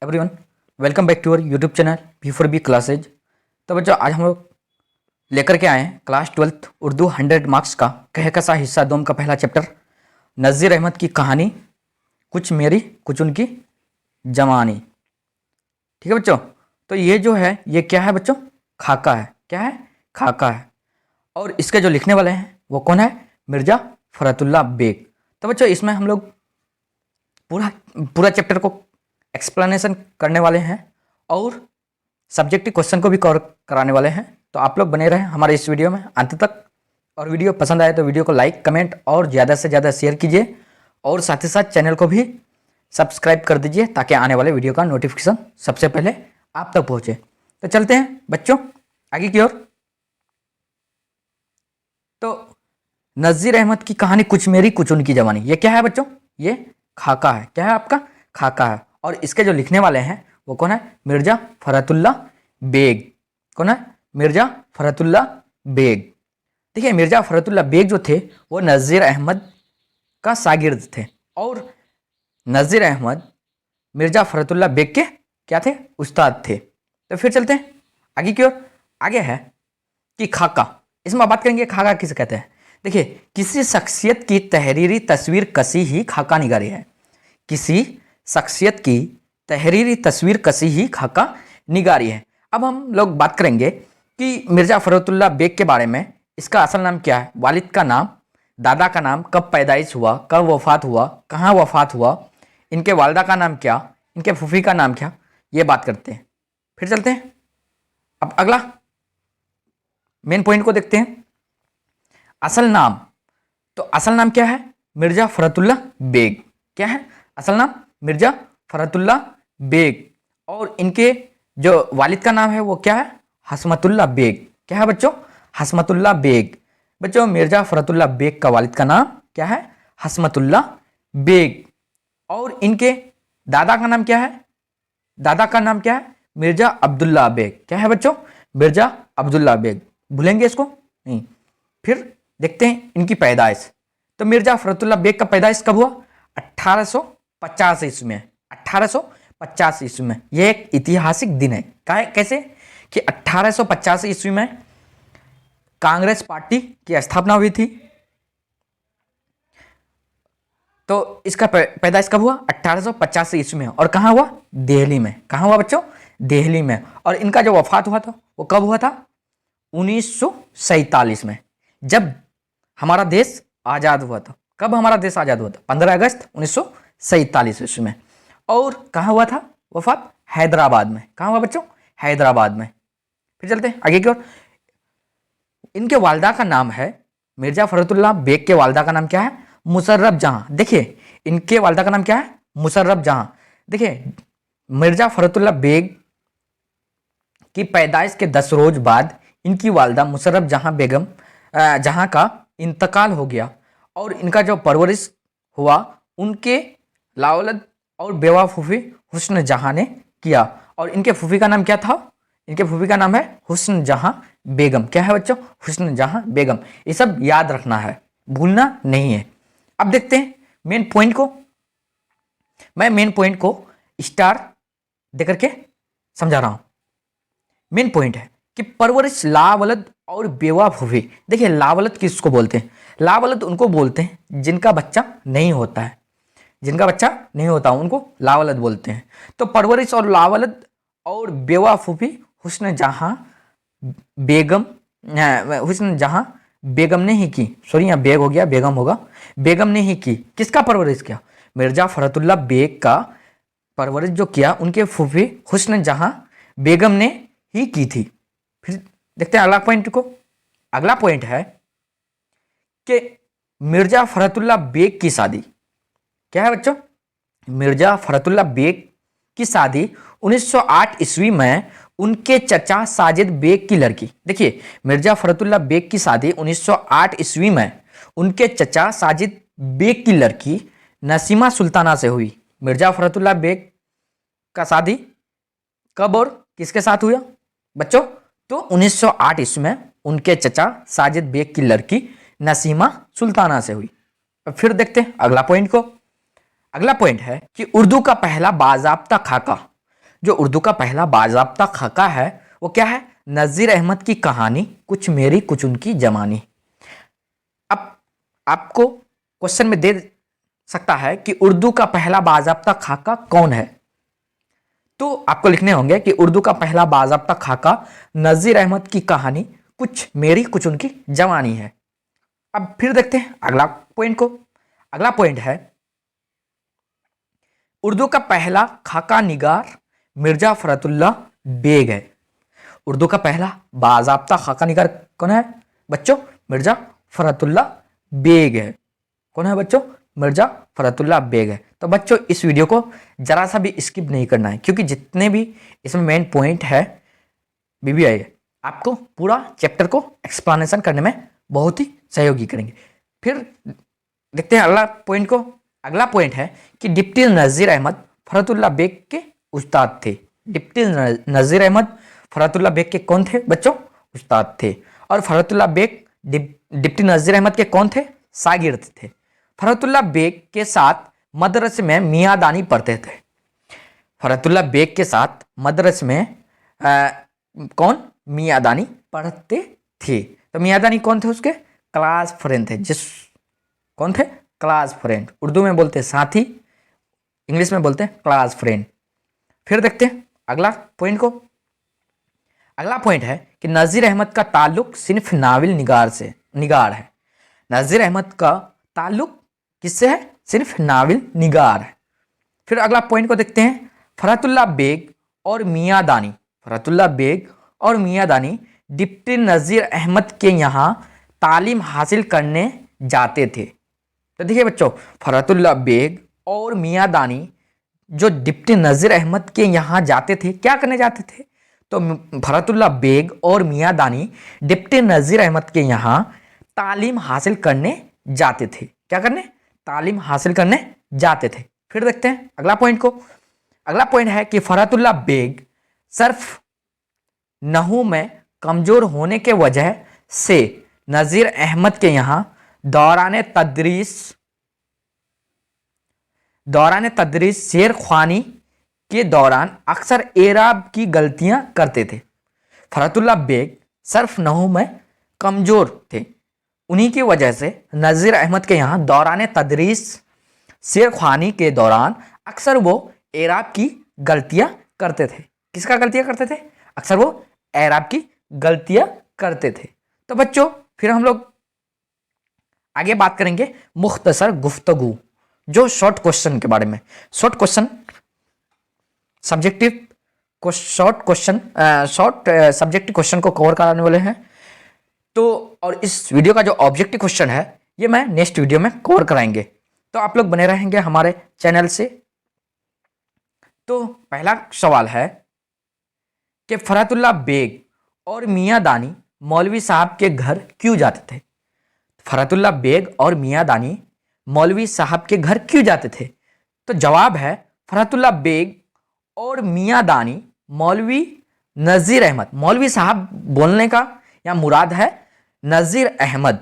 Everyone, welcome back to our YouTube channel V4B classes. तो बच्चों, आज हम लोग लेकर के आए हैं क्लास 12th उर्दू 100 मार्क्स का कहकसा हिस्सा 2 का पहला चैप्टर नज़ीर अहमद की कहानी, कुछ मेरी कुछ उनकी जवानी। ठीक है बच्चों, तो ये जो है ये क्या है बच्चों? खाका है। क्या है? खाका है। और इसके जो लिखने वाले हैं वो कौन है? मिर्ज़ा फ़रतुल्लाह बेग। तो बच्चों, इसमें हम लोग पूरा चैप्टर को एक्सप्लेनेशन करने वाले हैं और सब्जेक्टिव क्वेश्चन को भी कवर कराने वाले हैं। तो आप लोग बने रहें हमारे इस वीडियो में अंत तक। और वीडियो पसंद आए तो वीडियो को लाइक, कमेंट और ज़्यादा से ज़्यादा शेयर कीजिए और साथ ही साथ चैनल को भी सब्सक्राइब कर दीजिए ताकि आने वाले वीडियो का नोटिफिकेशन सबसे पहले आप तक पहुँचे। तो चलते हैं बच्चों आगे की ओर। तो नज़ीर अहमद की कहानी, कुछ मेरी कुछ उनकी जवानी। ये क्या है बच्चों? ये खाका है। क्या है आपका? खाका है। और इसके जो लिखने वाले हैं वो कौन है? मिर्ज़ा फ़रतुल्लाह बेग। कौन है? मिर्ज़ा फ़रतुल्लाह बेग। देखिए, मिर्ज़ा फ़रतुल्लाह बेग जो थे वो नज़ीर अहमद का शागिर्द थे और नज़ीर अहमद मिर्ज़ा फ़रतुल्लाह बेग के क्या थे? उस्ताद थे। तो फिर चलते हैं आगे की ओर। आगे है कि खाका, इसमें बात करेंगे खाका किसे कहते हैं। देखिए, किसी शख्सियत की तहरीरी तस्वीर कसी ही खाका निगारी है। किसी शख्सियत की तहरीरी तस्वीर कसी ही खाका निगारी है। अब हम लोग बात करेंगे कि मिर्ज़ा फ़रतुल्लाह बेग के बारे में। इसका असल नाम क्या है? वालिद का नाम, दादा का नाम, कब पैदाइश हुआ, कब वफ़ात हुआ, कहाँ वफ़ात हुआ, इनके वालदा का नाम क्या, इनके फूफी का नाम क्या, ये बात करते हैं। फिर चलते हैं अब अगला मेन पॉइंट को देखते हैं। असल नाम। तो असल नाम क्या है? मिर्ज़ा फ़रतुल्लाह बेग। क्या है असल नाम? मिर्ज़ा फ़रतुल्लाह बेग। और इनके जो वालिद का नाम है वो क्या है? हस्मतुल्लाह बेग। क्या है बच्चों? हस्मतुल्लाह बेग। बच्चों, मिर्ज़ा फ़रतुल्लाह बेग का वालिद का नाम क्या है? हस्मतुल्लाह बेग। और इनके दादा का नाम क्या है? दादा का नाम क्या है? मिर्ज़ा अब्दुल्ला बेग। क्या है बच्चों? मिर्ज़ा अब्दुल्ला बेग। भूलेंगे इसको नहीं। फिर देखते हैं इनकी पैदाइश। तो मिर्ज़ा फ़रतुल्लाह बेग का पैदाइश कब हुआ? 1850 ईस्वी में। 1850 ईस्वी में। यह एक ऐतिहासिक दिन है। कैसे कि 1850 ईस्वी में कांग्रेस पार्टी की स्थापना हुई थी। तो इसका पैदाइश कब हुआ? 1850 ईस्वी में। और कहाँ हुआ? दिल्ली में। कहाँ हुआ बच्चों? दिल्ली में। और इनका जो वफात हुआ था वो कब हुआ था? 1947 में, जब हमारा देश आज़ाद हुआ था। कब हमारा देश आज़ाद हुआ था? 15 अगस्त 1947 ईस्वी में। और कहाँ हुआ था वफात? हैदराबाद में। कहाँ हुआ बच्चों? हैदराबाद में। फिर चलते हैं आगे की ओर। इनके वालदा का नाम है, मिर्ज़ा फ़रतुल्लाह बेग के वालदा का नाम क्या है? मुशर्रफ जहाँ। देखिए, इनके वालदा का नाम क्या है? मुशर्रफ जहाँ। देखिए, मिर्ज़ा फ़रतुल्लाह बेग की पैदाइश के 10 रोज बाद इनकी वालदा मुशर्रफ जहाँ बेगम जहाँ का इंतकाल हो गया। और इनका जो परवरिश हुआ उनके लाओलद और बेवा फूफी हुस्न जहाँ ने किया। और इनके फूफी का नाम क्या था? इनके फूफी का नाम है हुस्न जहाँ बेगम। क्या है बच्चों? हुस्न जहाँ बेगम। ये सब याद रखना है, भूलना नहीं है। अब देखते हैं मेन पॉइंट को। मैं मेन पॉइंट को स्टार देकर के समझा रहा हूं। मेन पॉइंट है कि परवरिश लावलद और बेवा फूफी। देखिए, लावलद किसको बोलते हैं? लावलद उनको बोलते हैं जिनका बच्चा नहीं होता है। जिनका बच्चा नहीं होता उनको लावलद बोलते हैं। तो परवरिश और लावलद और बेवा फूफी हुस्न जहाँ बेगम, हुस्न जहाँ बेगम ने ही की। सॉरी, यहाँ बेग हो गया, बेगम होगा। बेगम ने ही की। किसका परवरिश किया? मिर्ज़ा फ़रतुल्लाह बेग का परवरिश जो किया उनके फूफी हुस्न जहाँ बेगम ने ही की थी। फिर देखते हैं अगला पॉइंट को। अगला पॉइंट है कि मिर्ज़ा फ़रतुल्लाह बेग की शादी। क्या है बच्चों? मिर्ज़ा फ़रतुल्लाह बेग की शादी 1908 ईस्वी में उनके चचा साजिद बेग की लड़की। देखिए, मिर्ज़ा फ़रतुल्लाह बेग की शादी 1908 ईस्वी में उनके चचा साजिद बेग की लड़की नसीमा सुल्ताना से हुई। मिर्ज़ा फ़रतुल्लाह बेग का शादी कब और किसके साथ हुआ बच्चों? तो 1908 ईस्वी में उनके चचा साजिद बेग की लड़की नसीमा सुल्ताना से हुई। फिर देखते हैं अगला पॉइंट को। अगला पॉइंट है कि उर्दू का पहला बाज़ाब्ता खाका जो उर्दू का पहला बाज़ाब्ता खाका है वो क्या है? नज़ीर अहमद की कहानी, कुछ मेरी कुछ उनकी जवानी। अब आपको क्वेश्चन में दे सकता है कि उर्दू का पहला बाज़ाब्ता खाका कौन है, तो आपको लिखने होंगे कि उर्दू का पहला बाज़ाब्ता खाका नज़ीर अहमद की कहानी, कुछ मेरी कुछ उनकी जवानी है। अब फिर देखते हैं अगला पॉइंट को। अगला पॉइंट है उर्दू का पहला खाका निगार मिर्जा फरतुल्लाह बेग है। उर्दू का पहला बाज़ाब्ता खाका निगार कौन है बच्चों? मिर्जा फरतुल्लाह बेग है। कौन है बच्चों? मिर्जा फरतुल्लाह बेग है। तो बच्चों इस वीडियो को जरा सा भी स्किप नहीं करना है, क्योंकि जितने भी इसमें मेन पॉइंट है बीबीआई आपको पूरा चैप्टर को एक्सप्लेनेशन करने में बहुत ही सहयोगी करेंगे। फिर देखते हैं अगला पॉइंट को। अगला पॉइंट है कि डिप्टी नज़ीर अहमद फरतुल्लाह बेग के उस्ताद थे। डिप्टी नज़ीर अहमद फरतुल्लाह बेग के कौन थे बच्चों? उस्ताद थे। और फरतुल्लाह बेग डिप्टी नज़ीर अहमद के कौन थे? शागिर्द थे। फरतुल्लाह बेग के साथ मदरसे में मियाँ दानी पढ़ते थे। फरतुल्लाह बेग के साथ मदरसे में कौन? मियाँ दानी पढ़ते थे। तो मियाँ दानी कौन थे? उसके क्लास फ्रेंड थे। कौन थे? Class friend. उर्दू में बोलते हैं साथी, इंग्लिश में बोलते हैं क्लास फ्रेंड। फिर देखते हैं अगला पॉइंट को। अगला पॉइंट है कि नज़ीर अहमद का ताल्लुक सिर्फ नाविल निगार है। नज़ीर अहमद का ताल्लुक किससे है? सिर्फ नाविल निगार है। फिर अगला पॉइंट को देखते हैं। फरतुल्लाह बेग और मियाँ दानी, फरतुल्लाह बेग और मियाँ दानी डिप्टी नज़ीर अहमद के यहाँ तालीम हासिल करने जाते थे। तो देखिए बच्चों, फरतुल्लाह बेग और मियाँ दानी जो डिप्टी नज़ीर अहमद के यहाँ जाते थे, क्या करने जाते थे? तो फरतुल्लाह बेग और मियाँ दानी डिप्टी नज़ीर अहमद के यहाँ तालीम हासिल करने जाते थे। क्या करने? तालीम हासिल करने जाते थे। फिर देखते हैं अगला पॉइंट को। अगला पॉइंट है कि फरतुल्लाह बेग सिर्फ नहू में कमज़ोर होने के वजह से नज़ीर अहमद के यहाँ दौरान तदरीस शेर ख्वानी के दौरान अक्सर एराब की गलतियां करते थे। फरतुल्लाह बेग सिर्फ नहू में कमज़ोर थे, उन्हीं की वजह से नज़ीर अहमद के यहाँ दौरान तदरीस शेर ख्वानी के दौरान अक्सर वो एराब की गलतियां करते थे। किसका गलतियां करते थे? अक्सर वो एराब की गलतियां करते थे। तो बच्चों फिर हम लोग आगे बात करेंगे मुख्तसर गुफ्तगू, जो शॉर्ट क्वेश्चन के बारे में। Short question subjective subjective question को कवर कराने वाले हैं। तो और इस वीडियो का जो ऑब्जेक्टिव क्वेश्चन है ये मैं नेक्स्ट वीडियो में कवर कराएंगे, तो आप लोग बने रहेंगे हमारे चैनल से। तो पहला सवाल है कि फरतुल्लाह बेग और मियाँ दानी मौलवी साहब के घर क्यों जाते थे? फरतुल्लाह बेग और मियाँ दानी मौलवी साहब के घर क्यों जाते थे? तो जवाब है फरतुल्लाह बेग और मियाँ दानी मौलवी नज़ीर अहमद, मौलवी साहब बोलने का या मुराद है नज़ीर अहमद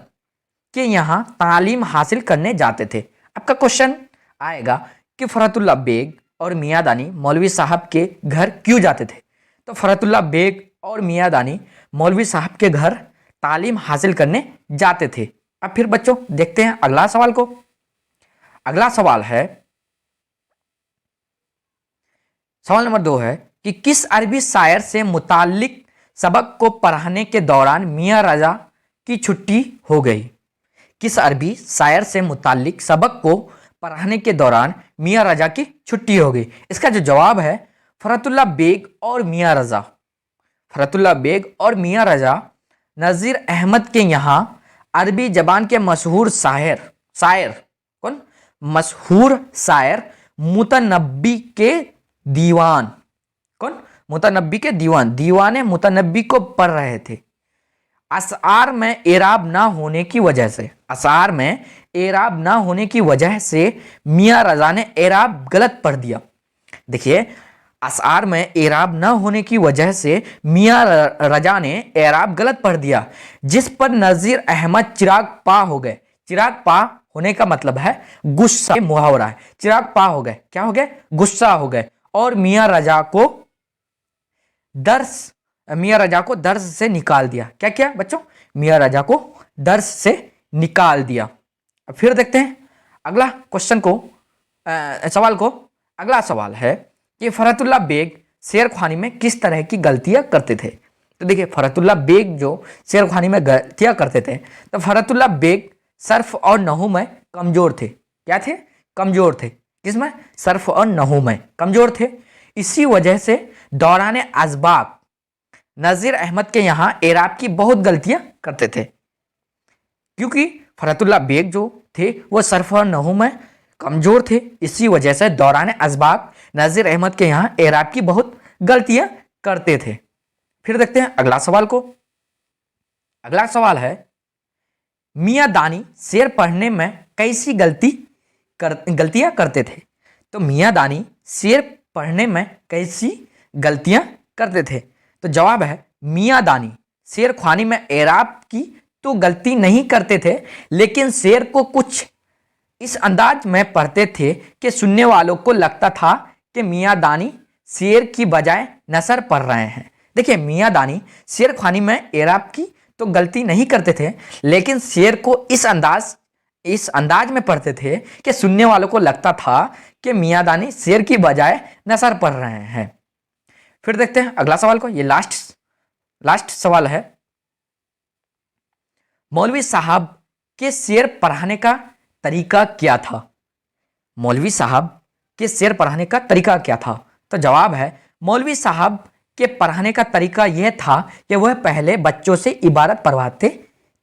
के यहाँ तालीम हासिल करने जाते थे। आपका क्वेश्चन आएगा कि फरतुल्लाह बेग और मियाँ दानी मौलवी साहब के घर क्यों जाते थे? तो फरतुल्लाह बेग और मियाँ दानी मौलवी साहब के घर तालीम हासिल करने जाते थे। अब फिर बच्चों देखते हैं अगला सवाल को। अगला सवाल है, सवाल नंबर 2 है कि किस अरबी शायर से मुताल्लिक सबक को पढ़ाने के दौरान मियाँ रजा की छुट्टी हो गई? किस अरबी शायर से मुताल्लिक सबक को पढ़ाने के दौरान मियाँ रजा की छुट्टी हो गई? इसका जो जवाब है फरतुल्लाह बेग और मियाँ रजा। फरतुल्लाह बेग और मियाँ रजा नज़ीर अहमद के यहाँ अरबी जबान के मशहूर शायर कौन? मशहूर शायर मुतनब्बी के दीवान, कौन? मुतनब्बी के दीवाने मुतनब्बी को पढ़ रहे थे। अशआर में एराब ना होने की वजह से, अशआर में एराब ना होने की वजह से मियाँ रजा ने एराब गलत पढ़ दिया। देखिए, अशआर में एराब ना होने की वजह से मियाँ रजा ने एराब गलत पढ़ दिया, जिस पर नज़ीर अहमद चिराग पा हो गए। चिराग पा होने का मतलब है गुस्सा, मुहावरा है। चिराग पा हो गए, क्या हो गए? गुस्सा हो गए और मियाँ रजा को मियाँ रजा को दर्स से निकाल दिया। क्या किया बच्चों? मियाँ रजा को दर्स से निकाल दिया। अब फिर देखते हैं अगला क्वेश्चन को, सवाल को। अगला सवाल है कि फरहतुल्लाह बेग शेरख्वानी में किस तरह की गलतियां करते थे। तो देखिए फरहतुल्लाह बेग जो शेरख्वानी में गलतियां करते थे, तो फरहतुल्लाह बेग सर्फ और नहू में कमजोर थे। क्या थे? कमजोर थे। किसमें? सर्फ और नहू में कमजोर थे। इसी वजह से दौरान असबाक नजीर अहमद के यहाँ एराब की बहुत गलतियां करते थे, क्योंकि फरहतुल्लाह बेग जो थे वो सर्फ और नहू में कमजोर थे। इसी वजह से दौरान असबाक नजीर अहमद के यहाँ एराब की बहुत गलतियां करते थे। फिर देखते हैं अगला सवाल को। अगला सवाल है मियाँ दानी शेर पढ़ने में कैसी गलतियां करते थे। तो मियाँ दानी शेर पढ़ने में कैसी गलतियां करते थे। तो जवाब है मियाँ दानी शेरख्वानी में एराब की तो गलती नहीं करते थे, लेकिन शेर को कुछ इस अंदाज में पढ़ते थे कि सुनने वालों को लगता था कि मियाँ दानी शेर की बजाय नसर पढ़ रहे हैं। देखिए मियाँ दानी शेरख्वानी में एराब की तो गलती नहीं करते थे, लेकिन शेर को इस अंदाज में पढ़ते थे कि सुनने वालों को लगता था कि मियाँ दानी शेर की बजाय नसर पढ़ रहे हैं। फिर देखते हैं अगला सवाल को। ये लास्ट सवाल है। मौलवी साहब के शेर पढ़ाने का तरीका क्या था। मौलवी साहब के शेर पढ़ाने का तरीका क्या था। तो जवाब है मौलवी साहब के पढ़ाने का तरीका यह था कि वह पहले बच्चों से इबारत पढ़वाते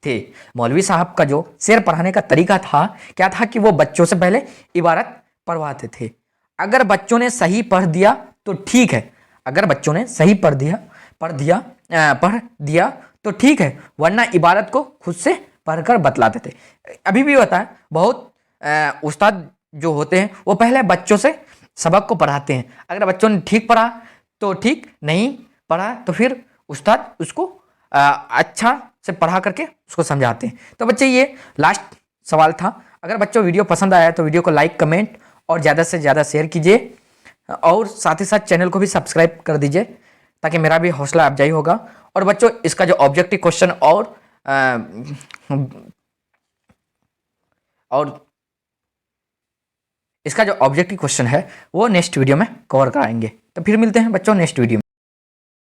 थे। मौलवी साहब का जो शेर पढ़ाने का तरीका था, क्या था कि वो बच्चों से पहले इबारत पढ़वाते थे। अगर बच्चों ने सही पढ़ दिया तो ठीक है, अगर बच्चों ने सही पढ़ दिया तो ठीक है, वरना इबारत को खुद से पढ़कर बतलाते थे। अभी भी होता है, बहुत उस्ताद जो होते हैं वो पहले बच्चों से सबक को पढ़ाते हैं। अगर बच्चों ने ठीक पढ़ा तो ठीक, नहीं पढ़ा तो फिर उस्ताद उसको अच्छा से पढ़ा करके उसको समझाते हैं। तो बच्चे ये लास्ट सवाल था। अगर बच्चों वीडियो पसंद आया तो वीडियो को लाइक, कमेंट और ज़्यादा से ज़्यादा शेयर कीजिए, और साथ ही साथ चैनल को भी सब्सक्राइब कर दीजिए, ताकि मेरा भी हौसला अफजाई होगा। और बच्चों इसका जो ऑब्जेक्टिव क्वेश्चन और इसका जो ऑब्जेक्टिव क्वेश्चन है वो नेक्स्ट वीडियो में कवर कराएंगे। तो फिर मिलते हैं बच्चों नेक्स्ट वीडियो में।